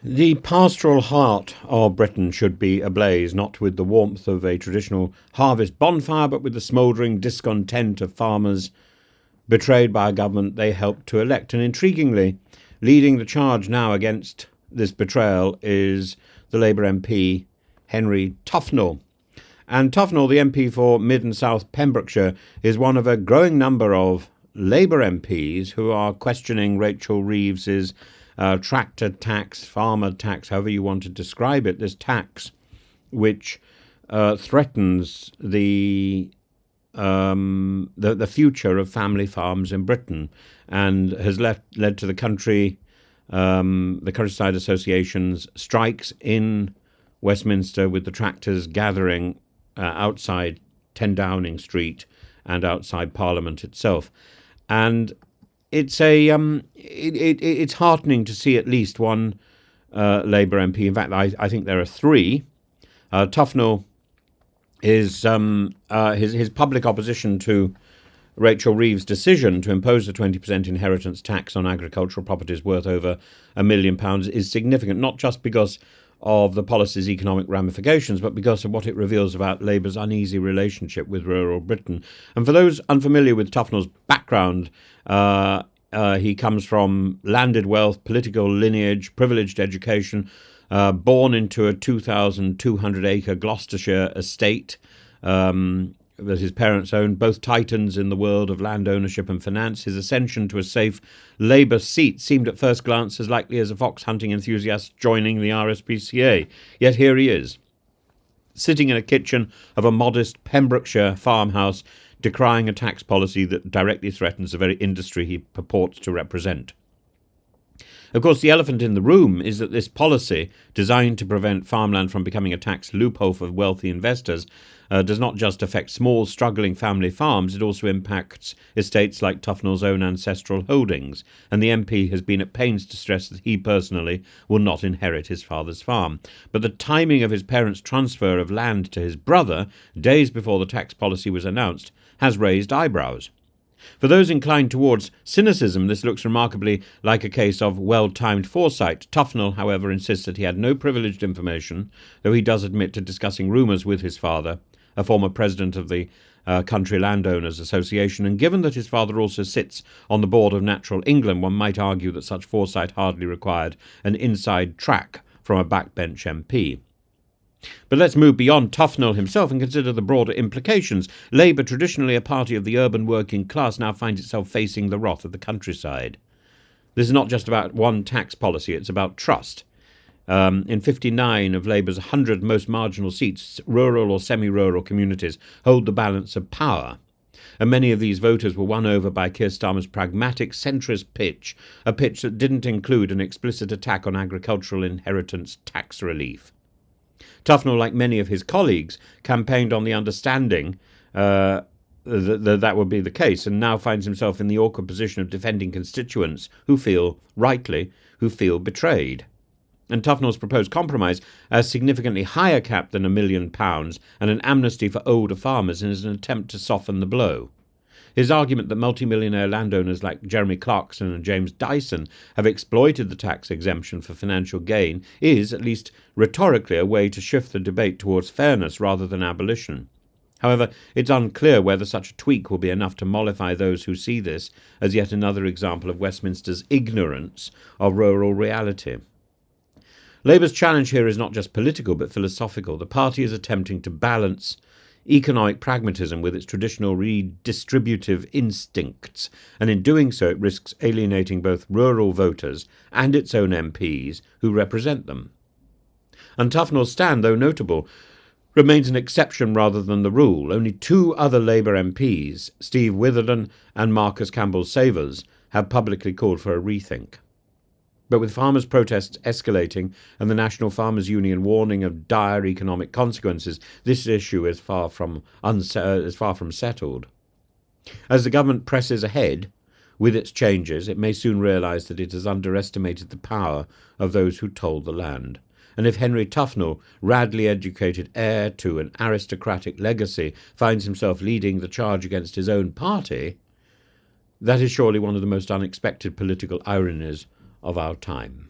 The pastoral heart of Britain should be ablaze, not with the warmth of a traditional harvest bonfire, but with the smouldering discontent of farmers betrayed by a government they helped to elect. And intriguingly, leading the charge now against this betrayal is the Labour MP Henry Tufnell. And Tufnell, the MP for Mid and South Pembrokeshire, is one of a growing number of Labour MPs who are questioning Rachel Reeves's tractor tax, farmer tax, however you want to describe it, this tax which threatens the future of family farms in Britain and has led to the countryside associations strikes in Westminster, with the tractors gathering outside 10 Downing Street and outside Parliament itself. And it's it's heartening to see at least one Labour MP. In fact, I think there are three. Tufnell is his public opposition to Rachel Reeves's decision to impose a 20% inheritance tax on agricultural properties worth over £1 million is significant, not just because of the policy's economic ramifications, but because of what it reveals about Labour's uneasy relationship with rural Britain. And for those unfamiliar with Tufnell's background, he comes from landed wealth, political lineage, privileged education, born into a 2,200-acre Gloucestershire estate that his parents owned, both titans in the world of land ownership and finance. His ascension to a safe Labour seat seemed at first glance as likely as a fox hunting enthusiast joining the RSPCA. Yet here he is, sitting in a kitchen of a modest Pembrokeshire farmhouse, decrying a tax policy that directly threatens the very industry he purports to represent. Of course, the elephant in the room is that this policy, designed to prevent farmland from becoming a tax loophole for wealthy investors, does not just affect small, struggling family farms, it also impacts estates like Tufnell's own ancestral holdings, and the MP has been at pains to stress that he personally will not inherit his father's farm. But the timing of his parents' transfer of land to his brother, days before the tax policy was announced, has raised eyebrows. For those inclined towards cynicism, this looks remarkably like a case of well-timed foresight. Tufnell, however, insists that he had no privileged information, though he does admit to discussing rumours with his father, a former president of the Country Landowners Association, and given that his father also sits on the board of Natural England, one might argue that such foresight hardly required an inside track from a backbench MP. But let's move beyond Tufnell himself and consider the broader implications. Labour, traditionally a party of the urban working class, now finds itself facing the wrath of the countryside. This is not just about one tax policy, it's about trust. In 59 of Labour's 100 most marginal seats, rural or semi-rural communities hold the balance of power. And many of these voters were won over by Keir Starmer's pragmatic, centrist pitch, a pitch that didn't include an explicit attack on agricultural inheritance tax relief. Tufnell, like many of his colleagues, campaigned on the understanding that would be the case, and now finds himself in the awkward position of defending constituents who feel, rightly, betrayed. And Tufnell's proposed compromise, a significantly higher cap than £1 million and an amnesty for older farmers, is an attempt to soften the blow. His argument that multimillionaire landowners like Jeremy Clarkson and James Dyson have exploited the tax exemption for financial gain is, at least rhetorically, a way to shift the debate towards fairness rather than abolition. However, it's unclear whether such a tweak will be enough to mollify those who see this as yet another example of Westminster's ignorance of rural reality. Labour's challenge here is not just political but philosophical. The party is attempting to balance economic pragmatism with its traditional redistributive instincts, and in doing so it risks alienating both rural voters and its own MPs who represent them. And Tufnell's stand, though notable, remains an exception rather than the rule. Only two other Labour MPs, Steve Witherden and Marcus Campbell-Savers, have publicly called for a rethink. But with farmers' protests escalating and the National Farmers Union warning of dire economic consequences, this issue is far from settled. As the government presses ahead with its changes, it may soon realise that it has underestimated the power of those who told the land. And if Henry Tufnell, radically educated heir to an aristocratic legacy, finds himself leading the charge against his own party, that is surely one of the most unexpected political ironies of our time.